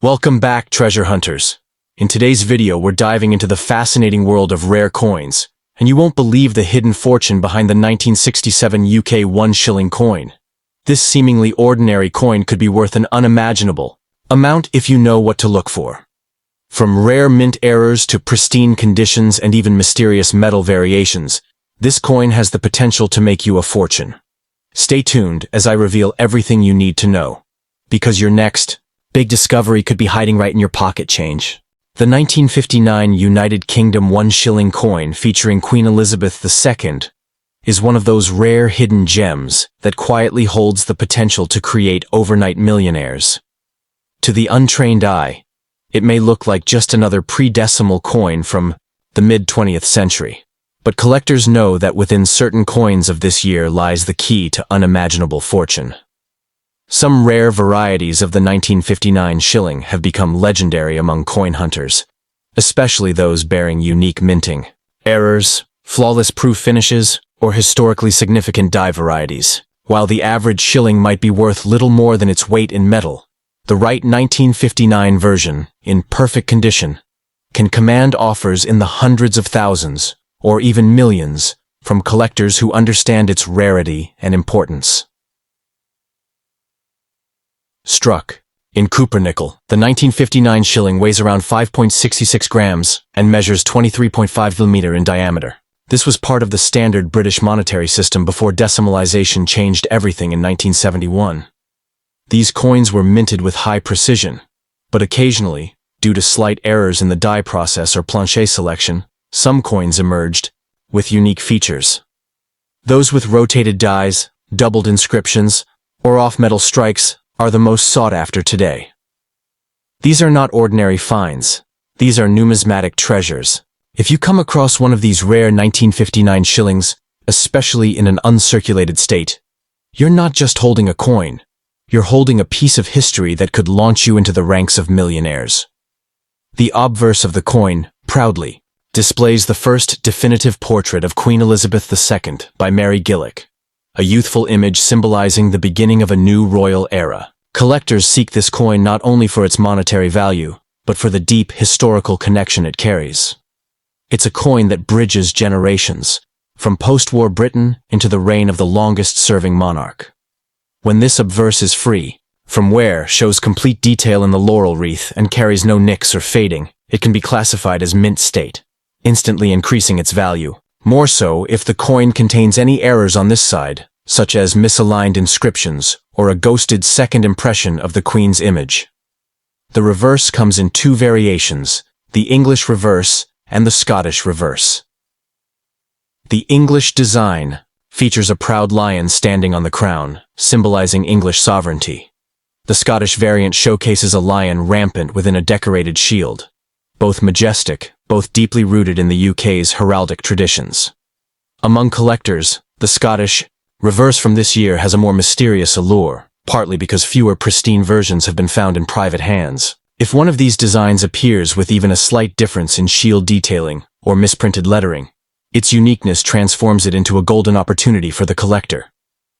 Welcome back, treasure hunters. In today's video, we're diving into the fascinating world of rare coins, and you won't believe the hidden fortune behind the 1967 UK 1 shilling coin. This seemingly ordinary coin could be worth an unimaginable amount if you know what to look for. From rare mint errors to pristine conditions and even mysterious metal variations, this coin has the potential to make you a fortune. Stay tuned as I reveal everything you need to know, because your next big discovery could be hiding right in your pocket change. The 1959 United Kingdom 1 shilling coin featuring Queen Elizabeth II is one of those rare hidden gems that quietly holds the potential to create overnight millionaires. To the untrained eye, it may look like just another pre-decimal coin from the mid-20th century. But collectors know that within certain coins of this year lies the key to unimaginable fortune. Some rare varieties of the 1959 shilling have become legendary among coin hunters, especially those bearing unique minting errors, flawless proof finishes, or historically significant die varieties. While the average shilling might be worth little more than its weight in metal, the right 1959 version, in perfect condition, can command offers in the hundreds of thousands, or even millions, from collectors who understand its rarity and importance. Struck in Cupro-nickel, the 1959 shilling weighs around 5.66 grams and measures 23.5 mm in diameter. This was part of the standard British monetary system before decimalization changed everything in 1971. These coins were minted with high precision, but occasionally, due to slight errors in the die process or planche selection, some coins emerged with unique features. Those with rotated dies, doubled inscriptions, or off-metal strikes are the most sought after today. These are not ordinary finds. These are numismatic treasures. If you come across one of these rare 1959 shillings, especially in an uncirculated state, you're not just holding a coin. You're holding a piece of history that could launch you into the ranks of millionaires. The obverse of the coin, proudly, displays the first definitive portrait of Queen Elizabeth II by Mary Gillick, a youthful image symbolizing the beginning of a new royal era. Collectors seek this coin not only for its monetary value, but for the deep historical connection it carries. It's a coin that bridges generations, from post-war Britain into the reign of the longest-serving monarch. When this obverse is free, from wear shows complete detail in the laurel wreath and carries no nicks or fading, it can be classified as mint state, instantly increasing its value. More so if the coin contains any errors on this side, such as misaligned inscriptions or a ghosted second impression of the Queen's image. The reverse comes in two variations, the English reverse and the Scottish reverse. The English design features a proud lion standing on the crown, symbolizing English sovereignty. The Scottish variant showcases a lion rampant within a decorated shield, both majestic, both deeply rooted in the UK's heraldic traditions. Among collectors, the Scottish reverse from this year has a more mysterious allure, partly because fewer pristine versions have been found in private hands. If one of these designs appears with even a slight difference in shield detailing or misprinted lettering, its uniqueness transforms it into a golden opportunity for the collector,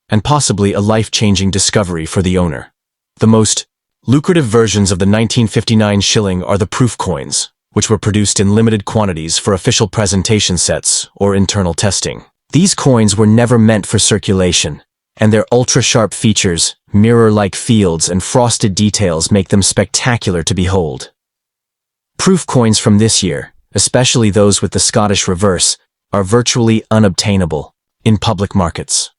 and possibly a life-changing discovery for the owner. The most lucrative versions of the 1959 shilling are the proof coins, which were produced in limited quantities for official presentation sets or internal testing. These coins were never meant for circulation, and their ultra-sharp features, mirror-like fields, and frosted details make them spectacular to behold. Proof coins from this year, especially those with the Scottish reverse, are virtually unobtainable in public markets.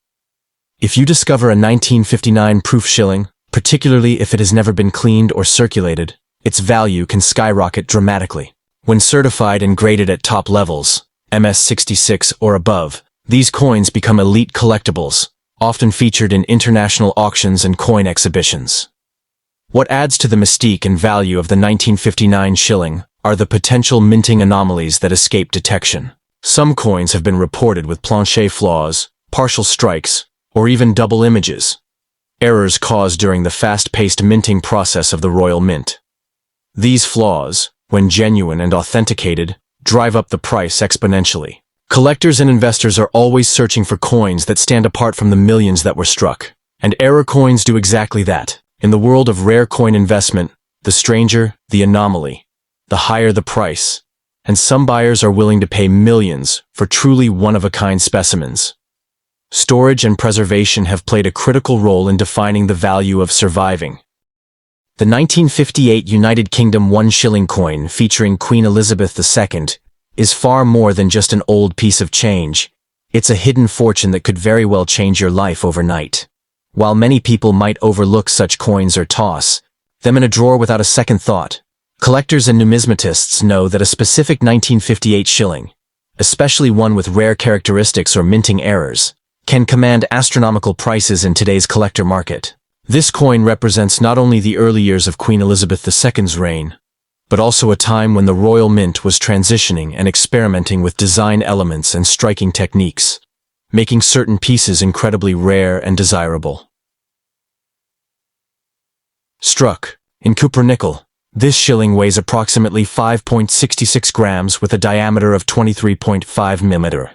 If you discover a 1959 proof shilling, particularly if it has never been cleaned or circulated, its value can skyrocket dramatically. When certified and graded at top levels, MS66 or above, these coins become elite collectibles, often featured in international auctions and coin exhibitions. What adds to the mystique and value of the 1959 shilling are the potential minting anomalies that escape detection. Some coins have been reported with planche flaws, partial strikes, or even double images, errors caused during the fast-paced minting process of the Royal Mint. These flaws, when genuine and authenticated, drive up the price exponentially. Collectors and investors are always searching for coins that stand apart from the millions that were struck, and error coins do exactly that. In the world of rare coin investment, The stranger, the anomaly. The higher the price. And some buyers are willing to pay millions for truly one-of-a-kind specimens. Storage and preservation have played a critical role in defining the value of surviving. The 1958 United Kingdom 1 shilling coin featuring Queen Elizabeth II is far more than just an old piece of change. It's a hidden fortune that could very well change your life overnight. While many people might overlook such coins or toss them in a drawer without a second thought, collectors and numismatists know that a specific 1958 shilling, especially one with rare characteristics or minting errors, can command astronomical prices in today's collector market. This coin represents not only the early years of Queen Elizabeth II's reign, but also a time when the royal mint was transitioning and experimenting with design elements and striking techniques, making certain pieces incredibly rare and desirable. Struck in copper nickel, this shilling weighs approximately 5.66 grams with a diameter of 23.5 mm.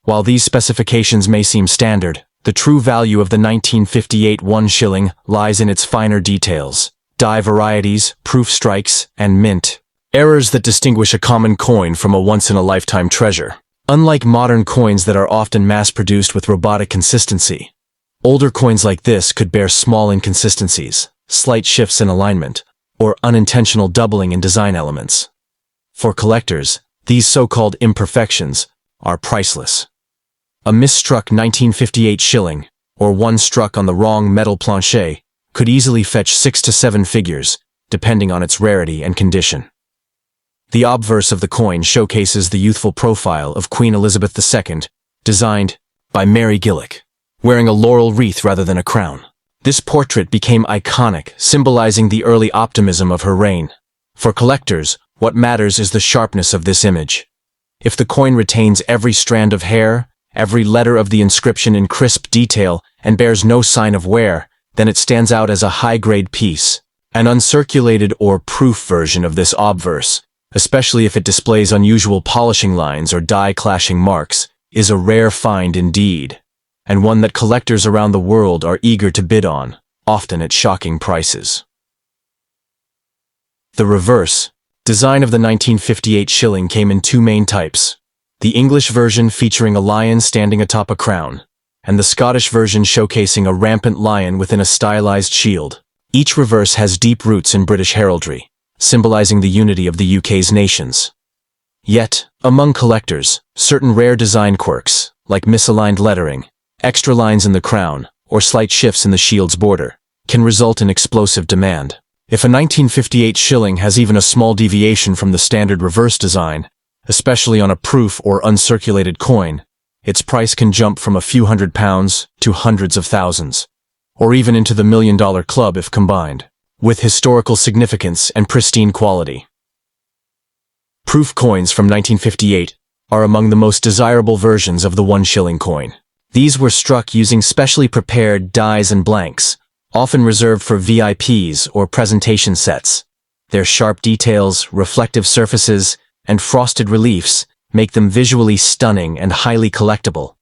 While these specifications may seem standard, the true value of the 1958 1 shilling lies in its finer details: die varieties, proof strikes, and mint. Errors that distinguish a common coin from a once-in-a-lifetime treasure. Unlike modern coins that are often mass-produced with robotic consistency, older coins like this could bear small inconsistencies, slight shifts in alignment, or unintentional doubling in design elements. For collectors, these so-called imperfections are priceless. A misstruck 1958 shilling, or one struck on the wrong metal plancher, could easily fetch 6 to 7 figures, depending on its rarity and condition. The obverse of the coin showcases the youthful profile of Queen Elizabeth II, designed by Mary Gillick, wearing a laurel wreath rather than a crown. This portrait became iconic, symbolizing the early optimism of her reign. For collectors, what matters is the sharpness of this image. If the coin retains every strand of hair, every letter of the inscription in crisp detail, and bears no sign of wear, then it stands out as a high-grade piece. An uncirculated or proof version of this obverse, especially if it displays unusual polishing lines or die-clashing marks, is a rare find indeed, and one that collectors around the world are eager to bid on, often at shocking prices. The reverse design of the 1958 shilling came in two main types: the English version featuring a lion standing atop a crown, and the Scottish version showcasing a rampant lion within a stylized shield. Each reverse has deep roots in British heraldry, symbolizing the unity of the UK's nations. Yet, among collectors, certain rare design quirks, like misaligned lettering, extra lines in the crown, or slight shifts in the shield's border, can result in explosive demand. If a 1958 shilling has even a small deviation from the standard reverse design, especially on a proof or uncirculated coin, its price can jump from a few £100s to hundreds of thousands, or even into the $1 million club if combined with historical significance and pristine quality. Proof coins from 1958 are among the most desirable versions of the 1 shilling coin. These were struck using specially prepared dies and blanks, often reserved for VIPs or presentation sets. Their sharp details, reflective surfaces, and frosted reliefs make them visually stunning and highly collectible.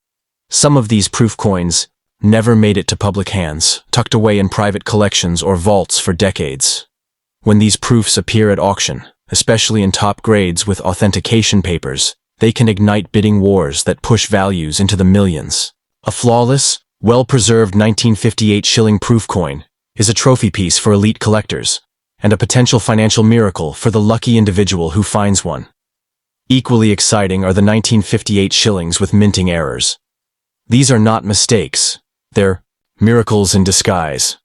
Some of these proof coins never made it to public hands, tucked away in private collections or vaults for decades. When these proofs appear at auction, especially in top grades with authentication papers, they can ignite bidding wars that push values into the millions. A flawless, well-preserved 1958 shilling proof coin is a trophy piece for elite collectors, and a potential financial miracle for the lucky individual who finds one. Equally exciting are the 1958 shillings with minting errors. These are not mistakes, they're miracles in disguise.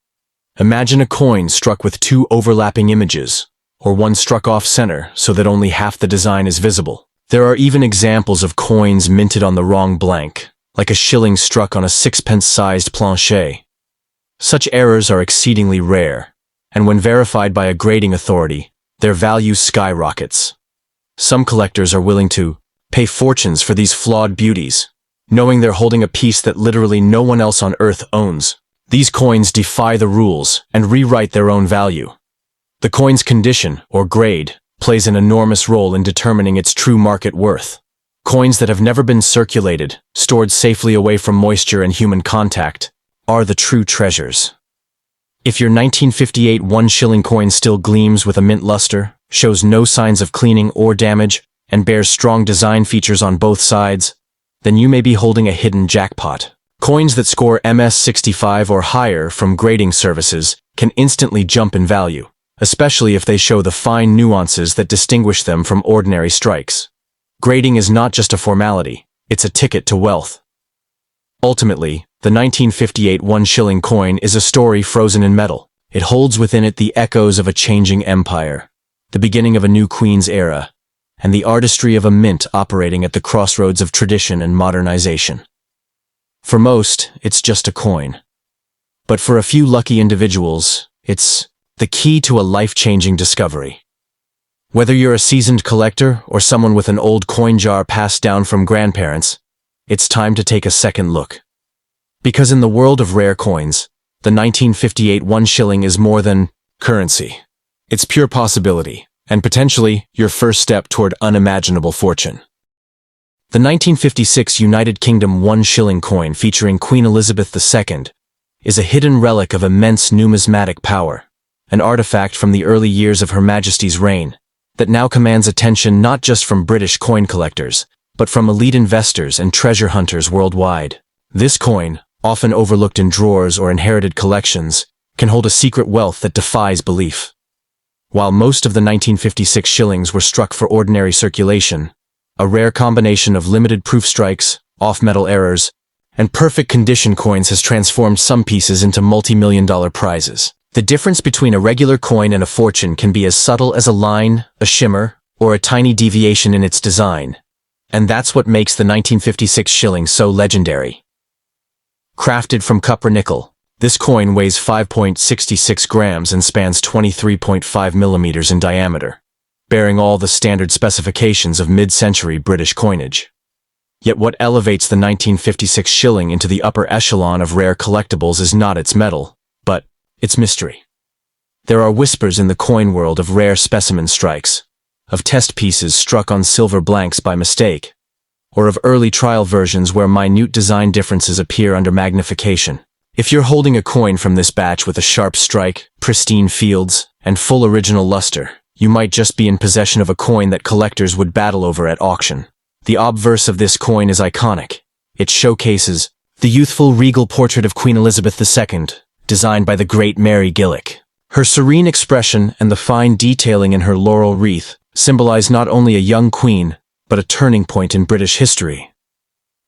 Imagine a coin struck with two overlapping images, or one struck off-center so that only half the design is visible. There are even examples of coins minted on the wrong blank, like a shilling struck on a sixpence-sized plancher. Such errors are exceedingly rare, and when verified by a grading authority, their value skyrockets. Some collectors are willing to pay fortunes for these flawed beauties, knowing they're holding a piece that literally no one else on Earth owns. These coins defy the rules and rewrite their own value. The coin's condition, or grade, plays an enormous role in determining its true market worth. Coins that have never been circulated, stored safely away from moisture and human contact, are the true treasures. If your 1958 1 shilling coin still gleams with a mint luster, shows no signs of cleaning or damage, and bears strong design features on both sides, then you may be holding a hidden jackpot. Coins that score MS65 or higher from grading services can instantly jump in value, especially if they show the fine nuances that distinguish them from ordinary strikes. Grading is not just a formality, it's a ticket to wealth. Ultimately, the 1958 1 shilling coin is a story frozen in metal. It holds within it the echoes of a changing empire, the beginning of a new queen's era, and the artistry of a mint operating at the crossroads of tradition and modernization. For most, it's just a coin. But for a few lucky individuals, it's the key to a life-changing discovery. Whether you're a seasoned collector or someone with an old coin jar passed down from grandparents, it's time to take a second look. Because in the world of rare coins, the 1958 1 shilling is more than currency. It's pure possibility, and potentially your first step toward unimaginable fortune. The 1956 United Kingdom 1 shilling coin featuring Queen Elizabeth II is a hidden relic of immense numismatic power, an artifact from the early years of Her Majesty's reign that now commands attention not just from British coin collectors, but from elite investors and treasure hunters worldwide. This coin, often overlooked in drawers or inherited collections, can hold a secret wealth that defies belief. While most of the 1956 shillings were struck for ordinary circulation, a rare combination of limited proof strikes, off-metal errors, and perfect condition coins has transformed some pieces into multi-million-dollar prizes. The difference between a regular coin and a fortune can be as subtle as a line, a shimmer, or a tiny deviation in its design. And that's what makes the 1956 shilling so legendary. Crafted from copper nickel, this coin weighs 5.66 grams and spans 23.5 millimeters in diameter, bearing all the standard specifications of mid-century British coinage. Yet what elevates the 1956 shilling into the upper echelon of rare collectibles is not its metal, but its mystery. There are whispers in the coin world of rare specimen strikes, of test pieces struck on silver blanks by mistake, or of early trial versions where minute design differences appear under magnification. If you're holding a coin from this batch with a sharp strike, pristine fields, and full original luster, you might just be in possession of a coin that collectors would battle over at auction. The obverse of this coin is iconic. It showcases the youthful regal portrait of Queen Elizabeth II, designed by the great Mary Gillick. Her serene expression and the fine detailing in her laurel wreath symbolize not only a young queen, but a turning point in British history.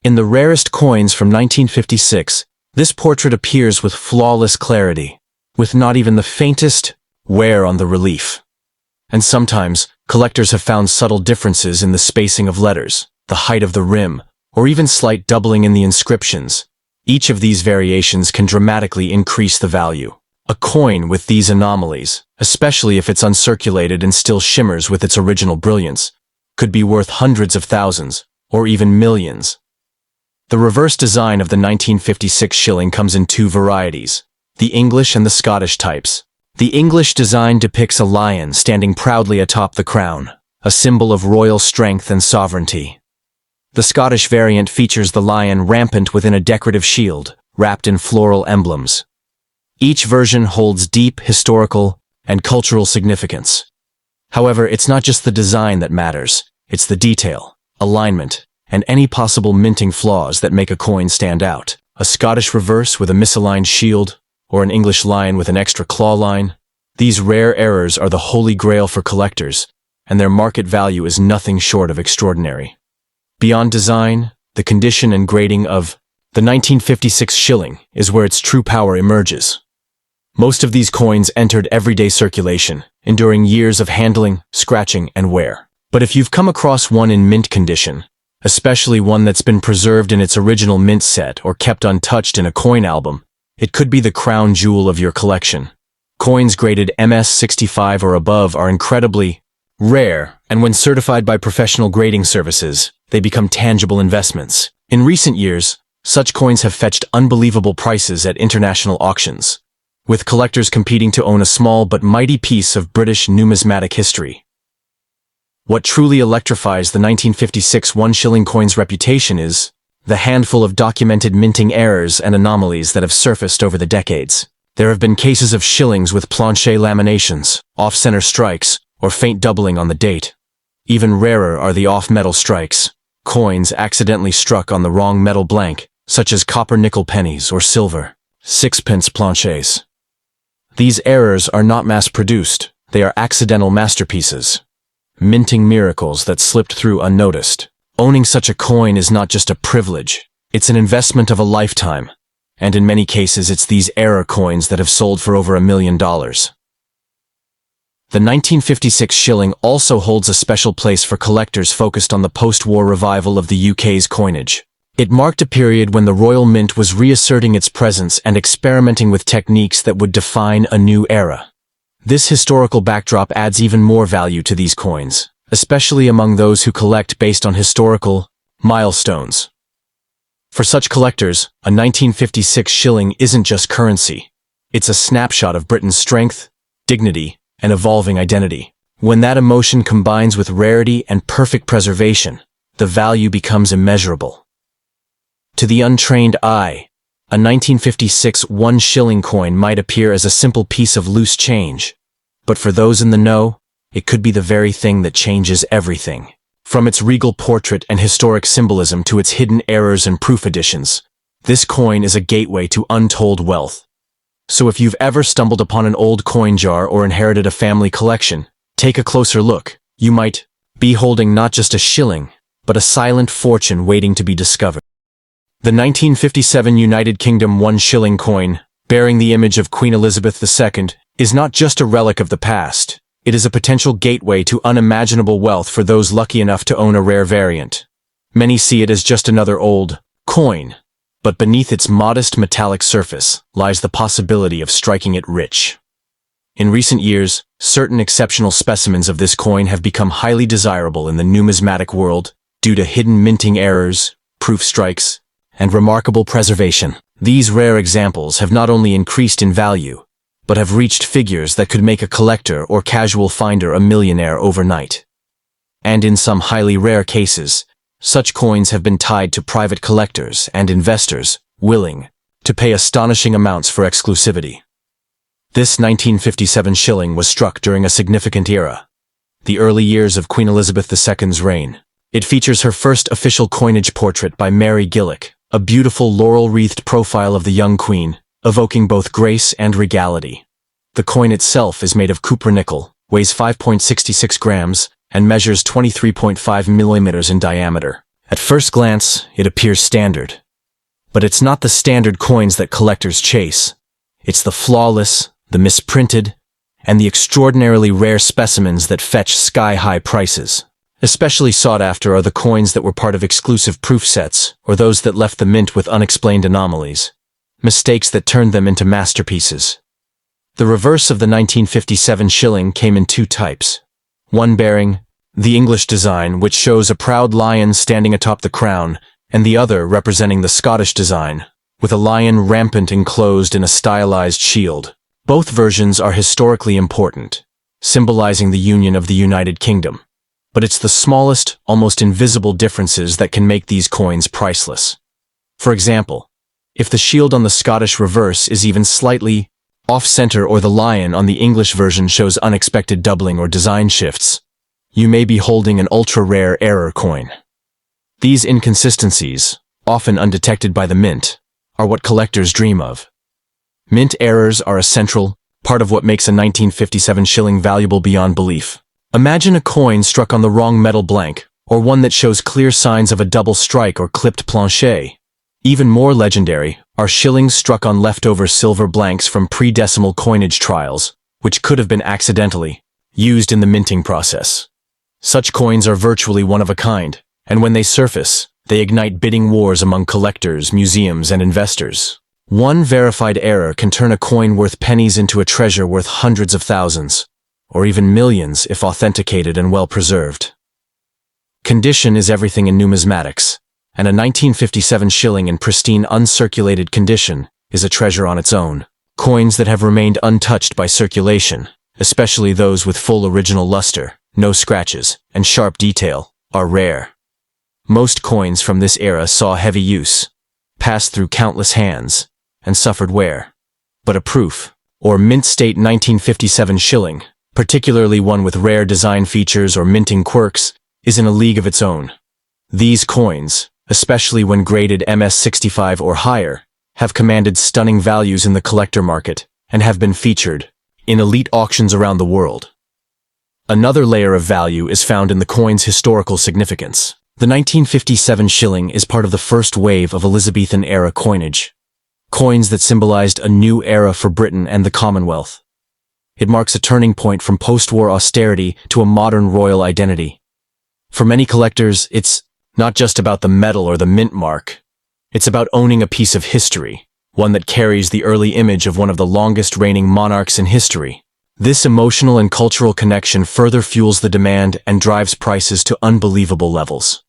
In the rarest coins from 1956, this portrait appears with flawless clarity, with not even the faintest wear on the relief. And sometimes, collectors have found subtle differences in the spacing of letters, the height of the rim, or even slight doubling in the inscriptions. Each of these variations can dramatically increase the value. A coin with these anomalies, especially if it's uncirculated and still shimmers with its original brilliance, could be worth hundreds of thousands, or even millions. The reverse design of the 1956 shilling comes in two varieties, the English and the Scottish types. The English design depicts a lion standing proudly atop the crown, a symbol of royal strength and sovereignty. The Scottish variant features the lion rampant within a decorative shield, wrapped in floral emblems. Each version holds deep historical and cultural significance. However, it's not just the design that matters, it's the detail, alignment, and any possible minting flaws that make a coin stand out. A Scottish reverse with a misaligned shield, or an English lion with an extra claw line. These rare errors are the holy grail for collectors, and their market value is nothing short of extraordinary. Beyond design, the condition and grading of the 1956 shilling is where its true power emerges. Most of these coins entered everyday circulation, enduring years of handling, scratching, and wear. But if you've come across one in mint condition, especially one that's been preserved in its original mint set or kept untouched in a coin album, it could be the crown jewel of your collection. Coins graded MS65 or above are incredibly rare, and when certified by professional grading services, they become tangible investments. In recent years, such coins have fetched unbelievable prices at international auctions, with collectors competing to own a small but mighty piece of British numismatic history. What truly electrifies the 1956 1 shilling coin's reputation is the handful of documented minting errors and anomalies that have surfaced over the decades. There have been cases of shillings with plancher laminations, off-center strikes, or faint doubling on the date. Even rarer are the off-metal strikes, coins accidentally struck on the wrong metal blank, such as copper nickel pennies or silver, sixpence planchers. These errors are not mass-produced, they are accidental masterpieces. Minting miracles that slipped through unnoticed. Owning such a coin is not just a privilege, it's an investment of a lifetime. And in many cases it's these error coins that have sold for over $1 million. The 1956 shilling also holds a special place for collectors focused on the post-war revival of the UK's coinage. It marked a period when the Royal Mint was reasserting its presence and experimenting with techniques that would define a new era. This historical backdrop adds even more value to these coins, especially among those who collect based on historical milestones. For such collectors, a 1956 shilling isn't just currency. It's a snapshot of Britain's strength, dignity, and evolving identity. When that emotion combines with rarity and perfect preservation, the value becomes immeasurable. To the untrained eye, a 1956 1 shilling coin might appear as a simple piece of loose change, but for those in the know, it could be the very thing that changes everything. From its regal portrait and historic symbolism to its hidden errors and proof additions, this coin is a gateway to untold wealth. So if you've ever stumbled upon an old coin jar or inherited a family collection, take a closer look. You might be holding not just a shilling, but a silent fortune waiting to be discovered. The 1957 United Kingdom 1 shilling coin, bearing the image of Queen Elizabeth II, is not just a relic of the past. It is a potential gateway to unimaginable wealth for those lucky enough to own a rare variant. Many see it as just another old coin, but beneath its modest metallic surface lies the possibility of striking it rich. In recent years, certain exceptional specimens of this coin have become highly desirable in the numismatic world due to hidden minting errors, proof strikes, and remarkable preservation. These rare examples have not only increased in value, but have reached figures that could make a collector or casual finder a millionaire overnight. And in some highly rare cases, such coins have been tied to private collectors and investors willing to pay astonishing amounts for exclusivity. This 1957 shilling was struck during a significant era, the early years of Queen Elizabeth II's reign. It features her first official coinage portrait by Mary Gillick, a beautiful laurel-wreathed profile of the young queen, evoking both grace and regality. The coin itself is made of copper nickel, weighs 5.66 grams, and measures 23.5 millimeters in diameter. At first glance, it appears standard. But it's not the standard coins that collectors chase. It's the flawless, the misprinted, and the extraordinarily rare specimens that fetch sky-high prices. Especially sought after are the coins that were part of exclusive proof sets, or those that left the mint with unexplained anomalies. Mistakes that turned them into masterpieces. The reverse of the 1957 shilling came in two types. One bearing the English design, which shows a proud lion standing atop the crown, and the other representing the Scottish design, with a lion rampant enclosed in a stylized shield. Both versions are historically important, symbolizing the union of the United Kingdom. But it's the smallest, almost invisible differences that can make these coins priceless. For example, if the shield on the Scottish reverse is even slightly off-center or the lion on the English version shows unexpected doubling or design shifts, you may be holding an ultra-rare error coin. These inconsistencies, often undetected by the mint, are what collectors dream of. Mint errors are a central part of what makes a 1957 shilling valuable beyond belief. Imagine a coin struck on the wrong metal blank, or one that shows clear signs of a double strike or clipped plancher. Even more legendary are shillings struck on leftover silver blanks from pre-decimal coinage trials, which could have been accidentally used in the minting process. Such coins are virtually one of a kind, and when they surface, they ignite bidding wars among collectors, museums, and investors. One verified error can turn a coin worth pennies into a treasure worth hundreds of thousands, or even millions if authenticated and well preserved. Condition is everything in numismatics, and a 1957 shilling in pristine uncirculated condition is a treasure on its own. Coins that have remained untouched by circulation, especially those with full original luster, no scratches, and sharp detail, are rare. Most coins from this era saw heavy use, passed through countless hands, and suffered wear. but a proof, or mint state 1957 shilling, particularly one with rare design features or minting quirks, is in a league of its own. These coins, especially when graded MS65 or higher, have commanded stunning values in the collector market and have been featured in elite auctions around the world. Another layer of value is found in the coin's historical significance. The 1957 shilling is part of the first wave of Elizabethan-era coinage, coins that symbolized a new era for Britain and the Commonwealth. It marks a turning point from post-war austerity to a modern royal identity. For many collectors, it's not just about the metal or the mint mark. It's about owning a piece of history, one that carries the early image of one of the longest reigning monarchs in history. This emotional and cultural connection further fuels the demand and drives prices to unbelievable levels.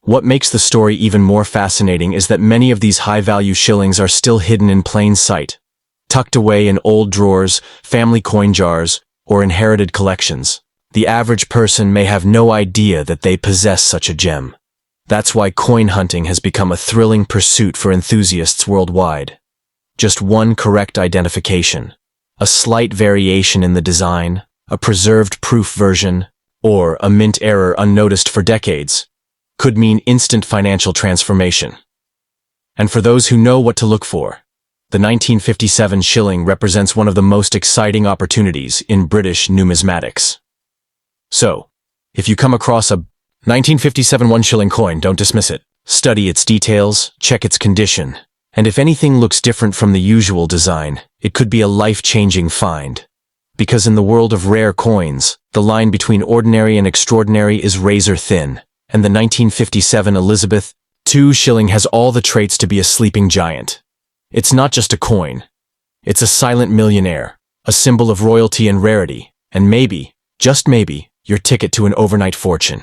What makes the story even more fascinating is that many of these high-value shillings are still hidden in plain sight, tucked away in old drawers, family coin jars, or inherited collections. The average person may have no idea that they possess such a gem. That's why coin hunting has become a thrilling pursuit for enthusiasts worldwide. Just one correct identification, a slight variation in the design, a preserved proof version, or a mint error unnoticed for decades, could mean instant financial transformation. And for those who know what to look for, the 1957 shilling represents one of the most exciting opportunities in British numismatics. So, if you come across a 1957 1 shilling coin, don't dismiss it. Study its details, check its condition, and if anything looks different from the usual design, it could be a life-changing find. Because in the world of rare coins, the line between ordinary and extraordinary is razor thin, and the 1957 Elizabeth II shilling has all the traits to be a sleeping giant. It's not just a coin. It's a silent millionaire, a symbol of royalty and rarity, and maybe, just maybe, your ticket to an overnight fortune.